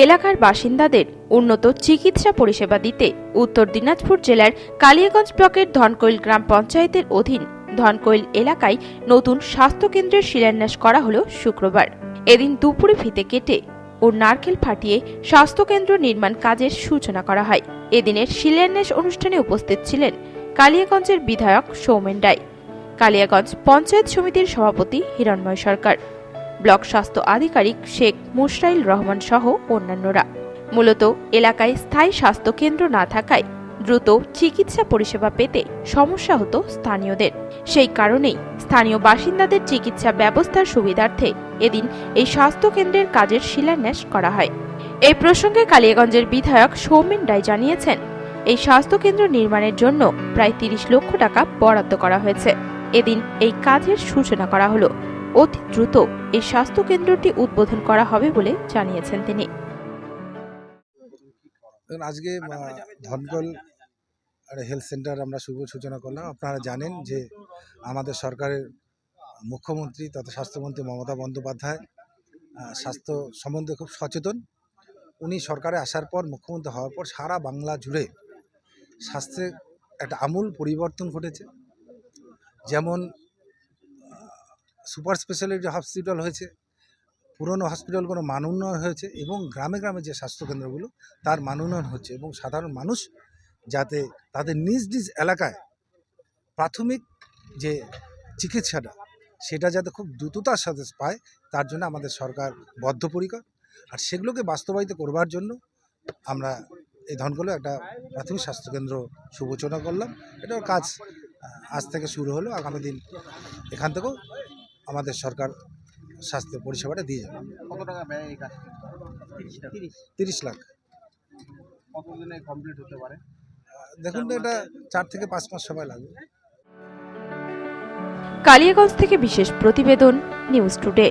এলাকার বাসিন্দাদের উন্নত চিকিৎসা পরিষেবা দিতে উত্তর দিনাজপুর জেলার কালিয়াগঞ্জ ব্লকের ধনকৈল গ্রাম পঞ্চায়েতের অধীন ধনকৈল এলাকায় নতুন স্বাস্থ্যকেন্দ্রের শিলান্যাস করা হলো শুক্রবার। এদিন দুপুরে ফিতে কেটে ও নারকেল ফাটিয়ে স্বাস্থ্যকেন্দ্র নির্মাণ কাজের সূচনা করা হয়। এদিনের শিলান্যাস অনুষ্ঠানে উপস্থিত ছিলেন কালিয়াগঞ্জের বিধায়ক সৌমেন রায়, কালিয়াগঞ্জ পঞ্চায়েত সমিতির সভাপতি হিরণময় সরকার, ব্লক স্বাস্থ্য আধিকারিক শেখ মুশরাইল রহমান সহ অন্যান্যরা। মূলত এলাকায় স্থায়ী স্বাস্থ্য কেন্দ্র না থাকায় দ্রুত চিকিৎসা পরিষেবা পেতে সমস্যা হতো স্থানীয়দের। সেই কারণেই স্থানীয় বাসিন্দাদের চিকিৎসা ব্যবস্থার সুবিধার্থে এদিন এই স্বাস্থ্য কেন্দ্রের কাজের শিলান্যাস করা হয়। এই প্রসঙ্গে কালিয়াগঞ্জের বিধায়ক সৌমেন রায় জানিয়েছেন, এই স্বাস্থ্য কেন্দ্র নির্মাণের জন্য প্রায় ৩০ লক্ষ টাকা বরাদ্দ করা হয়েছে। এদিন এই কাজের সূচনা করা হলো। অতি দ্রুত এই স্বাস্থ্য কেন্দ্রটি উদ্বোধন করা হবে বলে জানিয়েছেন তিনি। আজকে ধনকৈল হেলথ সেন্টার আমরা শুভ সূচনা করলাম। আপনারা জানেন যে আমাদের সরকারের মুখ্যমন্ত্রী তথা স্বাস্থ্যমন্ত্রী মমতা বন্দ্যোপাধ্যায় স্বাস্থ্য সম্বন্ধে খুব সচেতন। উনি সরকারে আসার পর, মুখ্যমন্ত্রী হওয়ার পর সারা বাংলা জুড়ে স্বাস্থ্যে একটা আমূল পরিবর্তন ঘটেছে। যেমন সুপার স্পেশালিটি হসপিটাল হয়েছে, পুরনো হসপিটালগুলো মান উন্নয়ন হয়েছে এবং গ্রামে গ্রামে যে স্বাস্থ্যকেন্দ্রগুলো তার মান উন্নয়ন হচ্ছে এবং সাধারণ মানুষ যাতে তাদের নিজ নিজ এলাকায় প্রাথমিক যে চিকিৎসাটা সেটা যাতে খুব দ্রুততার সাথে পায়, তার জন্য আমাদের সরকার বদ্ধপরিকর। আর সেগুলোকে বাস্তবায়িত করবার জন্য আমরা এই ধনকৈলে একটা প্রাথমিক স্বাস্থ্যকেন্দ্র সূচনা করলাম। এটার কাজ আজ থেকে শুরু হলো। আগামী দিন এখান থেকেও আমাদের সরকার স্বাস্থ্য পরিষেবাটা দিয়ে যাবে। কত টাকা ব্যয় এই কাজ? 30 লাখ। কতদিনে কমপ্লিট হতে পারে? দেখুন তো, এটা 4 থেকে 5 মাস সময় লাগবে। কালিয়াগঞ্জ থেকে বিশেষ প্রতিবেদন, নিউজ টুডে।